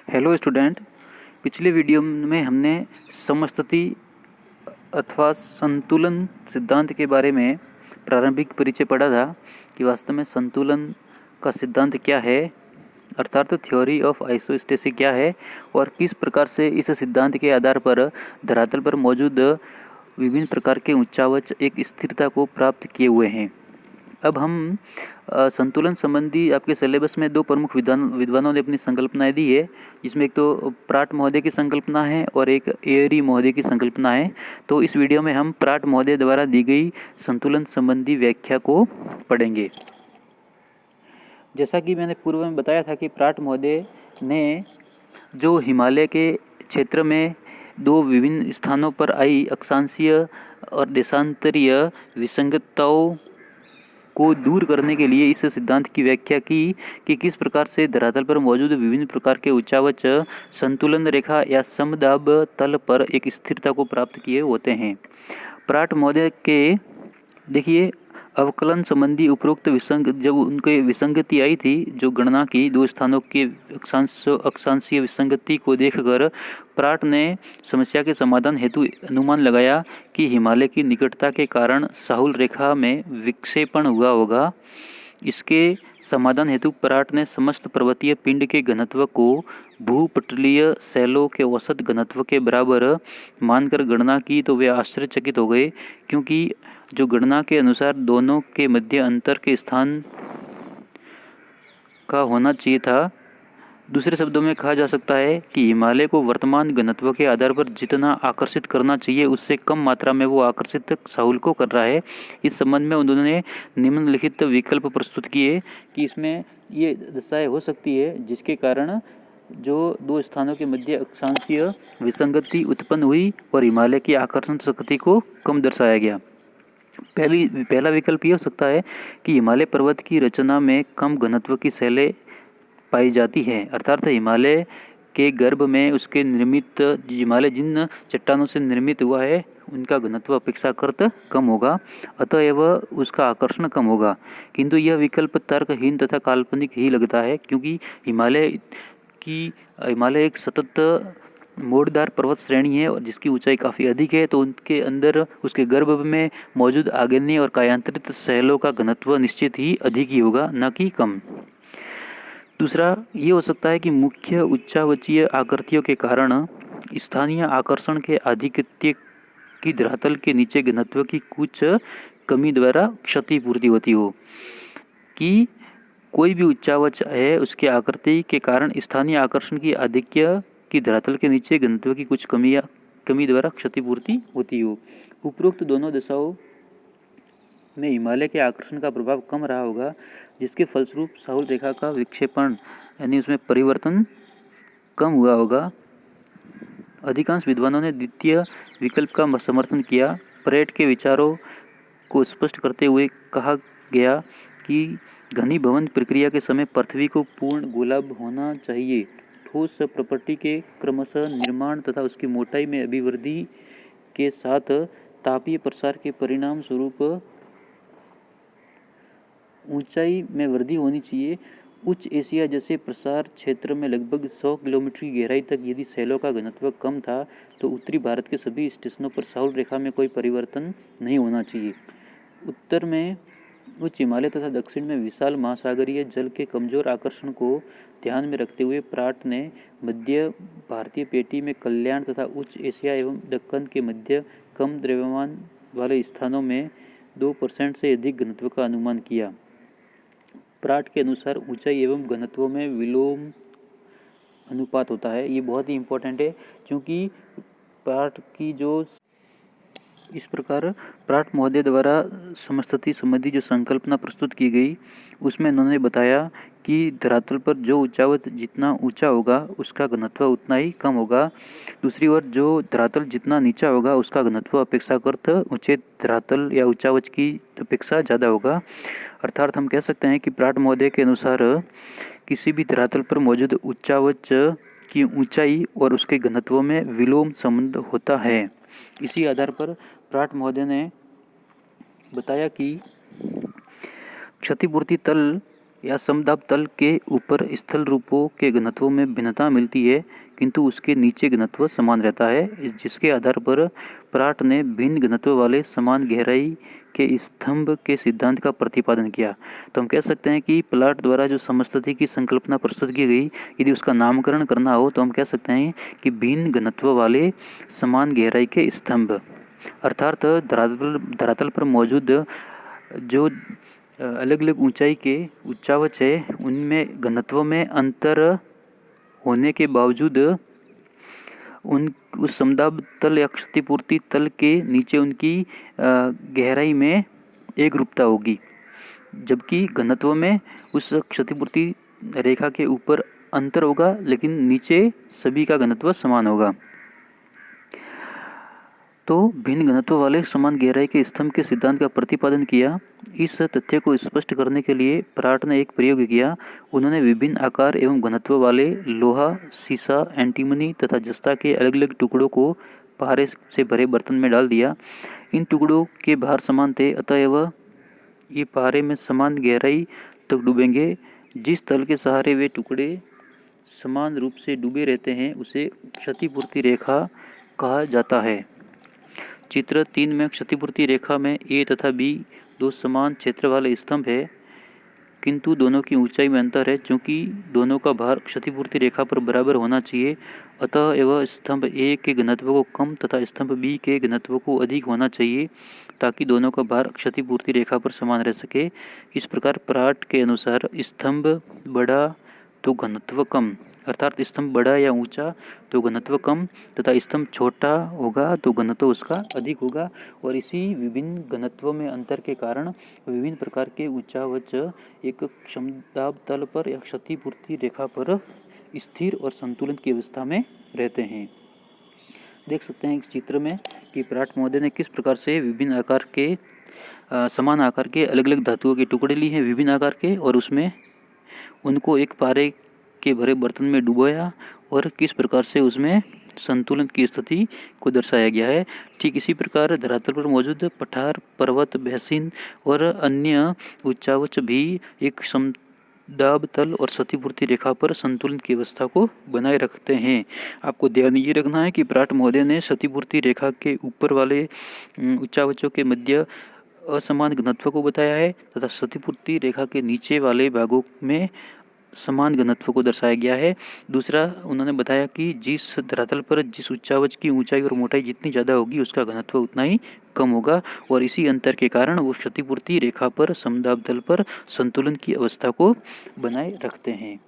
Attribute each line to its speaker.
Speaker 1: Hello student. पिछले video में हमने समस्थिति अथवा संतुलन सिद्धांत के बारे में प्रारंभिक परिचय पढ़ा था कि वास्तव में संतुलन का सिद्धांत क्या है, अर्थात थ्योरी ऑफ आइसोस्टेसिस क्या है और किस प्रकार से इस सिद्धांत के आधार पर धरातल पर मौजूद विभिन्न प्रकार के उच्चावच एक स्थिरता को प्राप्त किए हुए हैं। अब हम संतुलन संबंधी आपके सिलेबस में दो प्रमुख विद्वानों ने अपनी संकल्पनाएं दी है, जिसमें एक तो प्राट महोदय की संकल्पना है और एक एयरी महोदय की संकल्पना है। तो इस वीडियो में हम प्राट महोदय द्वारा दी गई संतुलन संबंधी व्याख्या को पढ़ेंगे। जैसा कि मैंने पूर्व में बताया था कि प्राट महोदय ने जो हिमालय के क्षेत्र में दो विभिन्न स्थानों पर आई अक्षांशीय और देशांतरीय विसंगतताओं को दूर करने के लिए इस सिद्धांत की व्याख्या की कि किस प्रकार से धरातल पर मौजूद विभिन्न प्रकार के उच्चावच संतुलन रेखा या समदाब तल पर एक स्थिरता को प्राप्त किए होते हैं। प्राट महोदय के देखिए अवकलन संबंधी उपरोक्त जब उनके विसंगति आई थी, जो गणना की दो स्थानों के अक्षांशीय विसंगति को देखकर प्राट ने समस्या के समाधान हेतु अनुमान लगाया कि हिमालय की निकटता के कारण साहुल रेखा में विक्षेपण हुआ होगा। इसके समाधान हेतु प्राट ने समस्त पर्वतीय पिंड के घनत्व को भूपटलीय शैलों के औसत घनत्व के बराबर मानकर गणना की, तो वे आश्चर्यचकित हो गए, क्योंकि जो गणना के अनुसार दोनों के मध्य अंतर के स्थान का होना चाहिए था। दूसरे शब्दों में कहा जा सकता है कि हिमालय को वर्तमान घनत्व के आधार पर जितना आकर्षित करना चाहिए उससे कम मात्रा में वो आकर्षित साहुल को कर रहा है। इस संबंध में उन्होंने निम्नलिखित विकल्प प्रस्तुत किए कि इसमें ये दशाएं हो सकती है जिसके कारण जो दो स्थानों के मध्य अक्षांशीय विसंगति उत्पन्न हुई और हिमालय की आकर्षण शक्ति को कम दर्शाया गया। पहला विकल्प ये हो सकता है कि हिमालय पर्वत की रचना में कम घनत्व की शैलें पाई जाती है, अर्थात हिमालय के गर्भ में उसके निर्मित हिमालय जिन चट्टानों से निर्मित हुआ है उनका घनत्व अपेक्षाकृत कम होगा, अतएव उसका आकर्षण कम होगा। किंतु यह विकल्प तर्कहीन तथा काल्पनिक ही लगता है, क्योंकि हिमालय एक सतत मोड़दार पर्वत श्रेणी है और जिसकी ऊंचाई काफ़ी अधिक है, तो उनके अंदर उसके गर्भ में मौजूद आग्नेय और कायांतरित शैलों का घनत्व निश्चित ही अधिक ही होगा, न कि कम। दूसरा ये हो सकता है कि मुख्य उच्चावचीय आकृतियों के कारण स्थानीय आकर्षण के आधिक्य की धरातल के नीचे घनत्व की कुछ कमी द्वारा क्षतिपूर्ति होती हो, कि कोई भी उच्चावच है उसकी आकृति के कारण स्थानीय आकर्षण की आधिक्य की धरातल के नीचे घनत्व की कुछ कमी द्वारा क्षतिपूर्ति होती हो। उपरोक्त दोनों दशाओं में हिमालय के आकर्षण का प्रभाव कम रहा होगा, जिसके फलस्वरूप साहुल रेखा का विक्षेपण यानी उसमें परिवर्तन कम हुआ होगा। अधिकांश विद्वानों ने द्वितीय विकल्प का समर्थन किया। परेट के विचारों को स्पष्ट करते हुए कहा गया कि घनीभवन प्रक्रिया के समय पृथ्वी को पूर्ण गोलाभ होना चाहिए। ठोस प्रॉपर्टी के क्रमशः निर्माण तथा उसकी मोटाई में अभिवृद्धि के साथ तापीय प्रसार के परिणाम स्वरूप ऊंचाई में वृद्धि होनी चाहिए। उच्च एशिया जैसे प्रसार क्षेत्र में लगभग 100 किलोमीटर की गहराई तक यदि शैलों का घनत्व कम था, तो उत्तरी भारत के सभी स्टेशनों पर साहुल रेखा में कोई परिवर्तन नहीं होना चाहिए। उत्तर में उच्च हिमालय तथा दक्षिण में विशाल महासागरीय जल के कमजोर आकर्षण को ध्यान में रखते हुए प्राट ने मध्य भारतीय पेटी में कल्याण तथा उच्च एशिया एवं दक्कन के मध्य कम द्रव्यमान वाले स्थानों में 2% से अधिक घनत्व का अनुमान किया। प्राट के अनुसार ऊंचाई एवं घनत्व में विलोम अनुपात होता है। ये बहुत ही इम्पोर्टेंट है, क्योंकि प्राट की जो इस प्रकार प्राट महोदय द्वारा समस्थिति संबंधी जो संकल्पना प्रस्तुत की गई उसमें उन्होंने बताया कि धरातल पर जो उच्चावच जितना ऊंचा होगा उसका घनत्व उतना ही कम होगा। दूसरी ओर जो धरातल जितना नीचा होगा उसका घनत्व अपेक्षाकृत ऊंचे धरातल या उच्चावच की अपेक्षा ज़्यादा होगा। अर्थात हम कह सकते हैं कि प्राट महोदय के अनुसार किसी भी धरातल पर मौजूद उच्चावच की ऊंचाई और उसके घनत्व में विलोम संबंध होता है। इसी आधार पर प्राट महोदय ने बताया कि क्षतिपूर्ति तल या समदाब तल के ऊपर स्थल रूपों के घनत्वों में भिन्नता मिलती है, किंतु उसके नीचे घनत्व समान रहता है, जिसके आधार पर प्राट ने भिन्न घनत्व वाले समान गहराई के स्तंभ के सिद्धांत का प्रतिपादन किया। तो हम कह सकते हैं कि प्लाट द्वारा जो समस्थिति की संकल्पना प्रस्तुत की गई, यदि उसका नामकरण करना हो तो हम कह सकते हैं कि भिन्न घनत्व वाले समान गहराई के स्तंभ, अर्थात धरातल पर मौजूद जो अलग अलग ऊंचाई के उच्चावच है, उनमें घनत्व में अंतर होने के बावजूद उस समदाब तल या क्षतिपूर्ति तल के नीचे उनकी गहराई में एक रूपता होगी, जबकि घनत्व में उस क्षतिपूर्ति रेखा के ऊपर अंतर होगा, लेकिन नीचे सभी का घनत्व समान होगा। तो भिन्न घनत्व वाले समान गहराई के स्तंभ के सिद्धांत का प्रतिपादन किया। इस तथ्य को स्पष्ट करने के लिए प्राट ने एक प्रयोग किया। उन्होंने विभिन्न आकार एवं घनत्व वाले लोहा, सीसा, एंटीमनी तथा जस्ता के अलग अलग टुकड़ों को पारे से भरे बर्तन में डाल दिया। इन टुकड़ों के भार समान थे, अतएव ये पारे में समान गहराई तक डूबेंगे। जिस तल के सहारे वे टुकड़े समान रूप से डूबे रहते हैं उसे क्षतिपूर्ति रेखा कहा जाता है। चित्र 3 में क्षतिपूर्ति रेखा में ए तथा बी दो समान क्षेत्र वाले स्तंभ है, किंतु दोनों की ऊंचाई में अंतर है। चूंकि दोनों का भार क्षतिपूर्ति रेखा पर बराबर होना चाहिए, अतः एवं स्तंभ ए के घनत्व को कम तथा स्तंभ बी के घनत्व को अधिक होना चाहिए, ताकि दोनों का भार क्षतिपूर्ति रेखा पर समान रह सके। इस प्रकार प्राट के अनुसार स्तंभ बड़ा तो घनत्व कम, अर्थात स्तंभ बड़ा या ऊंचा तो घनत्व कम तथा स्तंभ छोटा होगा तो घनत्व उसका अधिक होगा। और इसी विभिन्न घनत्व में अंतर के कारण विभिन्न प्रकार के उच्चावच एक समदाब तल पर या क्षतिपूर्ति रेखा पर स्थिर और संतुलन की अवस्था में रहते हैं। देख सकते हैं इस चित्र में कि प्राट महोदय ने किस प्रकार से विभिन्न आकार के समान आकार के अलग अलग धातुओं के टुकड़े लिए हैं विभिन्न आकार के, और उसमें उनको एक पारे के भरे बर्तन में डुबोया और किस प्रकार से उसमें संतुलन की स्थिति को दर्शाया गया है। ठीक इसी प्रकार धरातल पर मौजूद पठार, पर्वत, बेसिन और अन्य उच्चावच भी एक समदाब तल और क्षतिपूर्ति रेखा पर संतुलन की अवस्था को बनाए रखते हैं। आपको ध्यान ये रखना है कि प्राट महोदय ने क्षतिपूर्ति रेखा के ऊपर वाले उच्चावचों के मध्य असमान घनत्व को बताया है तथा क्षतिपूर्ति रेखा के नीचे वाले भागों में समान घनत्व को दर्शाया गया है। दूसरा, उन्होंने बताया कि जिस धरातल पर जिस उच्चावच की ऊंचाई और मोटाई जितनी ज़्यादा होगी उसका घनत्व उतना ही कम होगा, और इसी अंतर के कारण वो क्षतिपूर्ति रेखा पर समदाब तल पर संतुलन की अवस्था को बनाए रखते हैं।